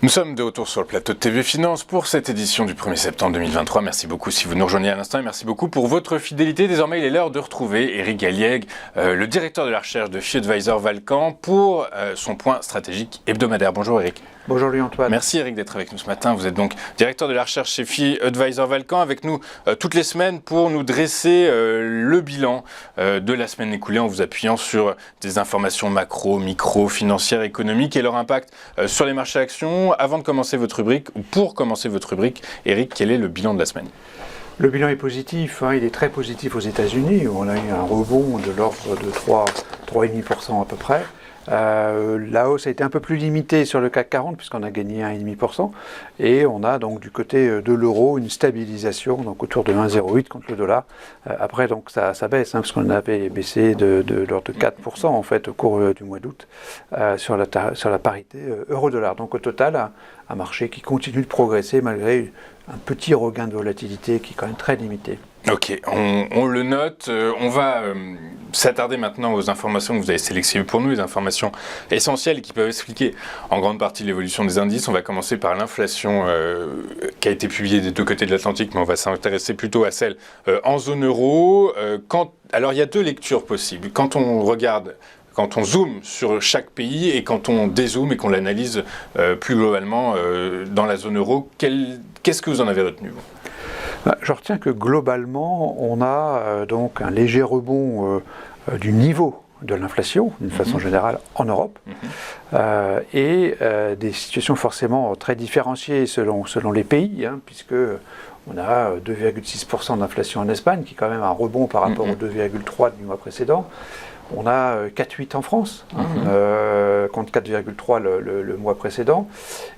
Nous sommes de retour sur le plateau de TV Finance pour cette édition du 1er septembre 2023. Merci beaucoup si vous nous rejoignez à l'instant et merci beaucoup pour votre fidélité. Désormais, il est l'heure de retrouver Eric Galliègue, le directeur de la recherche de FI Advisor Valcamp, pour son point stratégique hebdomadaire. Bonjour Eric. Bonjour Louis-Antoine. Merci Eric d'être avec nous ce matin. Vous êtes donc directeur de la recherche chez FI Advisor Valcamp, avec nous toutes les semaines pour nous dresser le bilan de la semaine écoulée en vous appuyant sur des informations macro, micro, financières, économiques et leur impact sur les marchés actions. Avant de commencer votre rubrique, ou pour commencer votre rubrique, Eric, quel est le bilan de la semaine ? Le bilan est positif, il est très positif aux États-Unis où on a eu un rebond de l'ordre de 3,5% à peu près. La hausse a été un peu plus limitée sur le CAC 40 puisqu'on a gagné 1,5% et on a donc du côté de l'euro une stabilisation donc autour de 1,08 contre le dollar. Après donc ça baisse parce qu'on avait baissé de l'ordre de 4% en fait au cours du mois d'août sur la parité euro-dollar. Donc au total un marché qui continue de progresser malgré un petit regain de volatilité qui est quand même très limité. Ok, on le note. On va s'attarder maintenant aux informations que vous avez sélectionnées pour nous, les informations essentielles qui peuvent expliquer en grande partie l'évolution des indices. On va commencer par l'inflation qui a été publiée des deux côtés de l'Atlantique, mais on va s'intéresser plutôt à celle en zone euro. Alors il y a deux lectures possibles. Quand on zoome sur chaque pays et quand on dézoome et qu'on l'analyse plus globalement dans la zone euro, qu'est-ce que vous en avez retenu ? Je retiens que globalement, on a donc un léger rebond du niveau de l'inflation, d'une façon générale, en Europe, et des situations forcément très différenciées selon les pays, puisque on a 2,6% d'inflation en Espagne, qui est quand même un rebond par rapport aux 2,3% du mois précédent. On a 4,8 en France, contre 4,3 le mois précédent,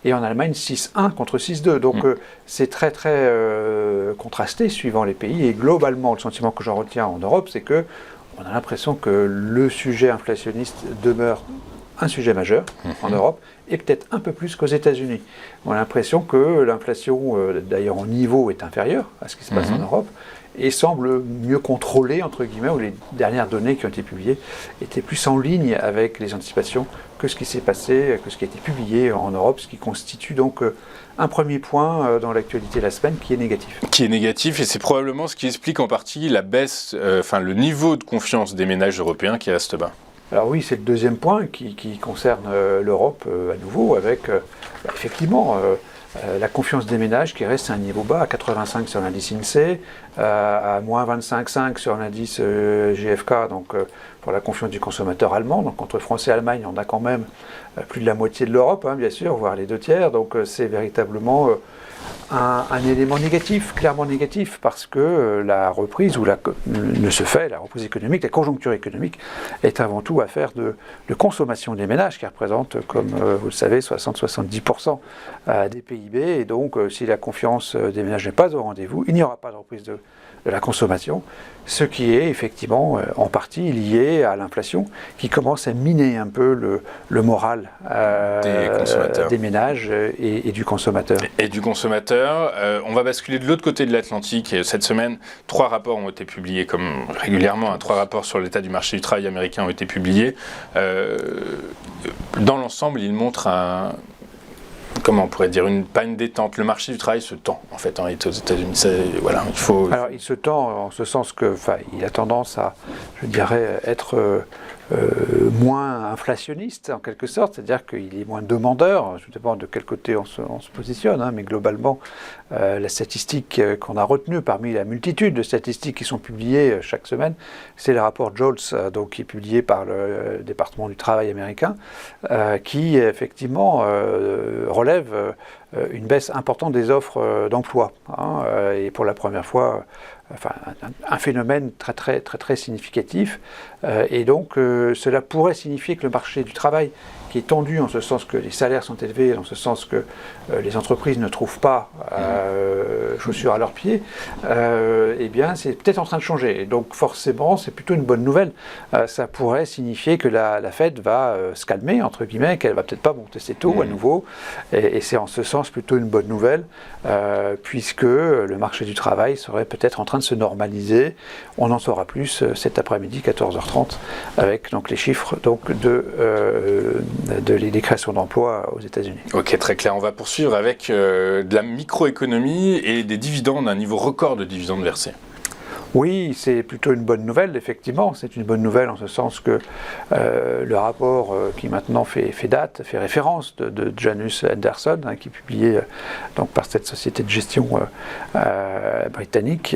et en Allemagne 6,1 contre 6,2. Donc c'est très très contrasté suivant les pays, et globalement le sentiment que j'en retiens en Europe, c'est que on a l'impression que le sujet inflationniste demeure un sujet majeur en Europe, et peut-être un peu plus qu'aux États-Unis. On a l'impression que l'inflation, d'ailleurs en niveau, est inférieure à ce qui se passe en Europe, et semble mieux contrôlée, entre guillemets, où les dernières données qui ont été publiées étaient plus en ligne avec les anticipations que ce qui s'est passé, que ce qui a été publié en Europe, ce qui constitue donc un premier point dans l'actualité de la semaine qui est négatif. Qui est négatif, et c'est probablement ce qui explique en partie la baisse, le niveau de confiance des ménages européens qui reste bas. Alors oui, c'est le deuxième point qui concerne l'Europe à nouveau, avec effectivement la confiance des ménages qui reste à un niveau bas, à 85 sur l'indice INSEE, à moins 25,5 sur l'indice GfK, donc pour la confiance du consommateur allemand. Donc entre France et Allemagne, on a quand même plus de la moitié de l'Europe, bien sûr, voire les 2/3. Donc c'est véritablement un élément négatif, clairement négatif, parce que la reprise la reprise économique, la conjoncture économique est avant tout affaire de consommation des ménages, qui représente, comme vous le savez, 60-70% des PIB, et donc si la confiance des ménages n'est pas au rendez-vous, il n'y aura pas de reprise de la consommation, ce qui est effectivement en partie lié à l'inflation qui commence à miner un peu le moral des ménages et du consommateur. Et du consommateur. On va basculer de l'autre côté de l'Atlantique. Cette semaine, 3 rapports ont été publiés, comme régulièrement, 3 rapports sur l'état du marché du travail américain ont été publiés. Dans l'ensemble, ils montrent comment on pourrait dire, pas une détente. Le marché du travail se tend, en fait, aux États-Unis. Alors, il se tend en ce sens il a tendance à, je dirais, être moins inflationniste, en quelque sorte, c'est-à-dire qu'il est moins demandeur, je ne sais pas de quel côté on se positionne, mais globalement, la statistique qu'on a retenue parmi la multitude de statistiques qui sont publiées chaque semaine, c'est le rapport JOLTS, qui est publié par le département du travail américain, qui effectivement relève une baisse importante des offres d'emploi, et pour la première fois, un phénomène très très très très significatif, et donc cela pourrait signifier que le marché du travail, qui est tendu en ce sens que les salaires sont élevés, en ce sens que les entreprises ne trouvent pas chaussures à leurs pieds, eh bien c'est peut-être en train de changer. Et donc forcément, c'est plutôt une bonne nouvelle. Ça pourrait signifier que la Fed va se calmer, entre guillemets, qu'elle va peut-être pas monter ses taux à nouveau. Et c'est en ce sens plutôt une bonne nouvelle, puisque le marché du travail serait peut-être en train de se normaliser. On en saura plus cet après-midi, 14h30, avec donc les chiffres donc, des créations d'emplois aux États-Unis. Ok, très clair. On va poursuivre avec de la microéconomie et des dividendes, un niveau record de dividendes versés. Oui, c'est plutôt une bonne nouvelle, effectivement. C'est une bonne nouvelle en ce sens que le rapport qui maintenant fait référence de Janus Henderson, qui est publié donc, par cette société de gestion britannique,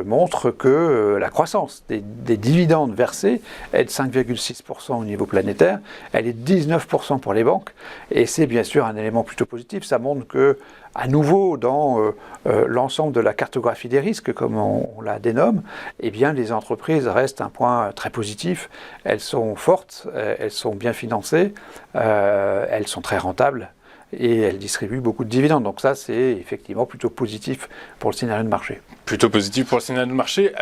montre que la croissance des dividendes versés est de 5,6% au niveau planétaire, elle est de 19% pour les banques, et c'est bien sûr un élément plutôt positif. Ça montre que à nouveau, dans l'ensemble de la cartographie des risques, comme on la dénomme, eh bien, les entreprises restent un point très positif. Elles sont fortes, elles sont bien financées, elles sont très rentables et elles distribuent beaucoup de dividendes. Donc ça, c'est effectivement plutôt positif pour le scénario de marché. Plutôt positif pour le scénario de marché.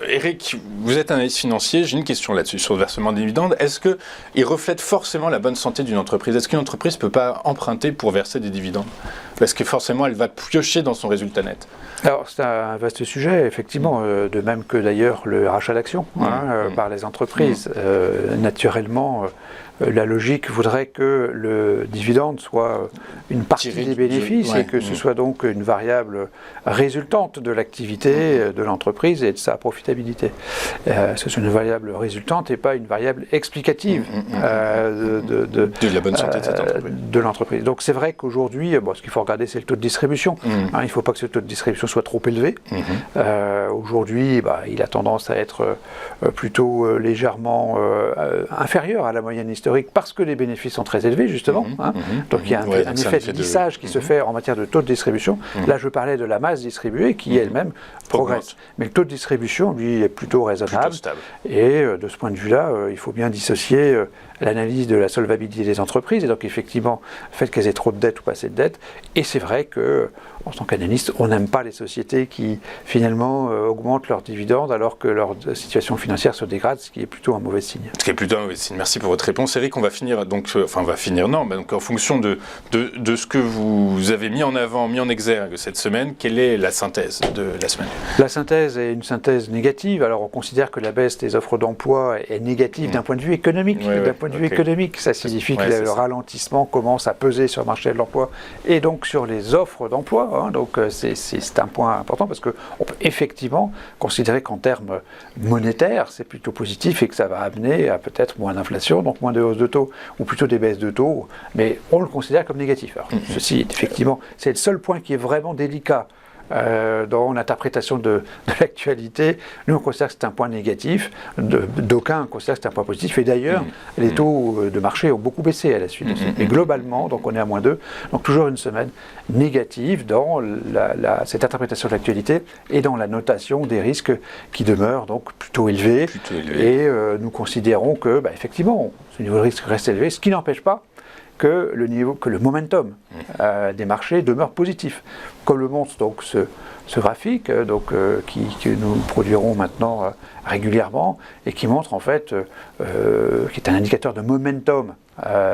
Eric, vous êtes analyste financier, j'ai une question là-dessus, sur le versement de dividendes. Est-ce qu'il reflète forcément la bonne santé d'une entreprise? Est-ce qu'une entreprise ne peut pas emprunter pour verser des dividendes? Parce que forcément, elle va piocher dans son résultat net. Alors, c'est un vaste sujet, effectivement, de même que d'ailleurs le rachat d'actions par les entreprises. Naturellement, la logique voudrait que le dividende soit une partie des bénéfices et que ce soit donc une variable résultante de l'activité de l'entreprise et de sa profitabilité. Ce soit une variable résultante et pas une variable explicative de la bonne santé de cette entreprise. De l'entreprise. Donc c'est vrai qu'aujourd'hui, ce qu'il faut regarder, c'est le taux de distribution. Il ne faut pas que ce taux de distribution soit trop élevé. Aujourd'hui, il a tendance à être plutôt légèrement inférieur à la moyenne historique parce que les bénéfices sont très élevés, justement. Donc il y a un effet de lissage qui se fait en matière de taux de distribution. Là, je parlais de la masse distribuée qui elle-même progresse. Mais le taux de distribution, lui, est plutôt raisonnable. Et de ce point de vue-là, il faut bien dissocier l'analyse de la solvabilité des entreprises, et donc effectivement, le fait qu'elles aient trop de dettes ou pas assez de dettes. Et c'est vrai que, en tant qu'analyste, on n'aime pas les sociétés qui, finalement, augmentent leurs dividendes alors que leur situation financière se dégrade, ce qui est plutôt un mauvais signe. Ce qui est plutôt un mauvais signe. Merci pour votre réponse. Eric, on va finir, donc, donc en fonction de ce que vous avez mis en avant, mis en exergue cette semaine, quelle est la synthèse de la semaine? La synthèse est une synthèse négative. Alors, on considère que la baisse des offres d'emploi est négative d'un point de vue économique. D'un point de vue économique, ça signifie que le ralentissement commence à peser sur le marché de l'emploi et donc sur les offres d'emploi. Donc, c'est un point important parce qu'on peut effectivement considérer qu'en termes monétaires, c'est plutôt positif et que ça va amener à peut-être moins d'inflation, donc moins de hausse de taux, ou plutôt des baisses de taux, mais on le considère comme négatif. Alors, ceci, effectivement, c'est le seul point qui est vraiment délicat dans l'interprétation de l'actualité. Nous, on considère que c'est un point négatif, d'aucuns considèrent que c'est un point positif, et d'ailleurs, les taux de marché ont beaucoup baissé à la suite de ça. Mais globalement, donc on est à -2, donc toujours une semaine négative dans cette interprétation de l'actualité et dans la notation des risques qui demeurent donc plutôt élevés. Et nous considérons que, effectivement, ce niveau de risque reste élevé, ce qui n'empêche pas que le momentum des marchés demeure positif. Comme le montre donc ce graphique que nous produirons maintenant régulièrement et qui montre en fait, qui est un indicateur de momentum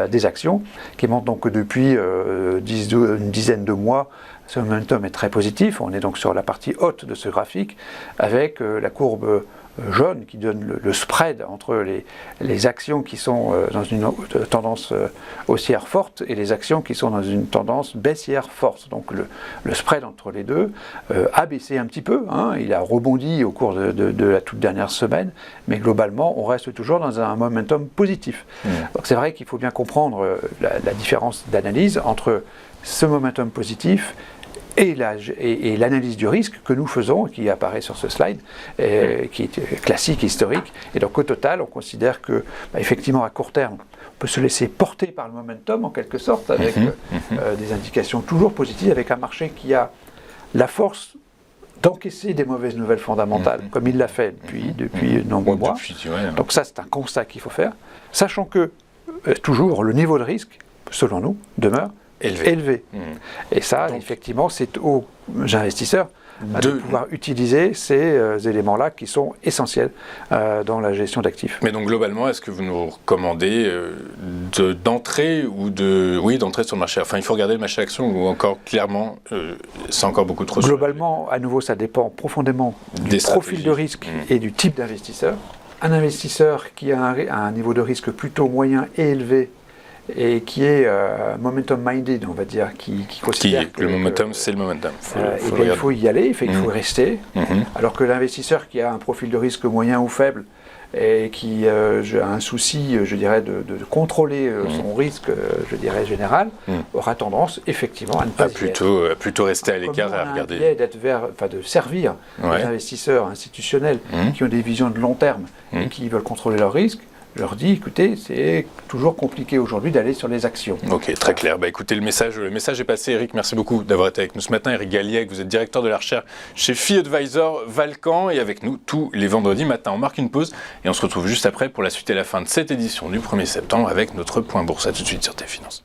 des actions, qui montre donc que depuis une dizaine de mois, ce momentum est très positif. On est donc sur la partie haute de ce graphique avec la courbe jaune qui donne le spread entre les actions qui sont dans une tendance haussière forte et les actions qui sont dans une tendance baissière forte. Donc le spread entre les deux a baissé un petit peu, il a rebondi au cours de la toute dernière semaine, mais globalement on reste toujours dans un momentum positif. Donc c'est vrai qu'il faut bien comprendre la différence d'analyse entre ce momentum positif et l'analyse du risque que nous faisons, qui apparaît sur ce slide, qui est classique, historique. Et donc au total, on considère que, effectivement, à court terme, on peut se laisser porter par le momentum, en quelque sorte, avec des indications toujours positives, avec un marché qui a la force d'encaisser des mauvaises nouvelles fondamentales, comme il l'a fait depuis de nombreux mois. Donc ça, c'est un constat qu'il faut faire, sachant que, toujours, le niveau de risque, selon nous, demeure élevé. Et ça, donc, effectivement, c'est aux investisseurs de pouvoir utiliser ces éléments-là qui sont essentiels dans la gestion d'actifs. Mais donc globalement, est-ce que vous nous recommandez d'entrer d'entrer sur le marché? Enfin, il faut regarder le marché action ou encore clairement, c'est encore beaucoup trop. Globalement, à nouveau, ça dépend profondément du profil de risque et du type d'investisseur. un investisseur qui a un niveau de risque plutôt moyen et élevé et qui est momentum minded, on va dire, qui considère que le momentum, c'est le momentum. Il faut y aller, il faut y rester. Alors que l'investisseur qui a un profil de risque moyen ou faible et qui a un souci, je dirais, de contrôler son risque, je dirais, général, aura tendance, effectivement, à ne pas plutôt rester à l'écart et à regarder. De servir les investisseurs institutionnels qui ont des visions de long terme et qui veulent contrôler leurs risques. Je leur dis, écoutez, c'est toujours compliqué aujourd'hui d'aller sur les actions. Ok, très clair. Écoutez, le message est passé. Eric, merci beaucoup d'avoir été avec nous ce matin. Eric Galliec, vous êtes directeur de la recherche chez Fee Advisor Valcan et avec nous tous les vendredis matin. On marque une pause et on se retrouve juste après pour la suite et la fin de cette édition du 1er septembre avec notre point bourse. À tout de suite sur TF Finance.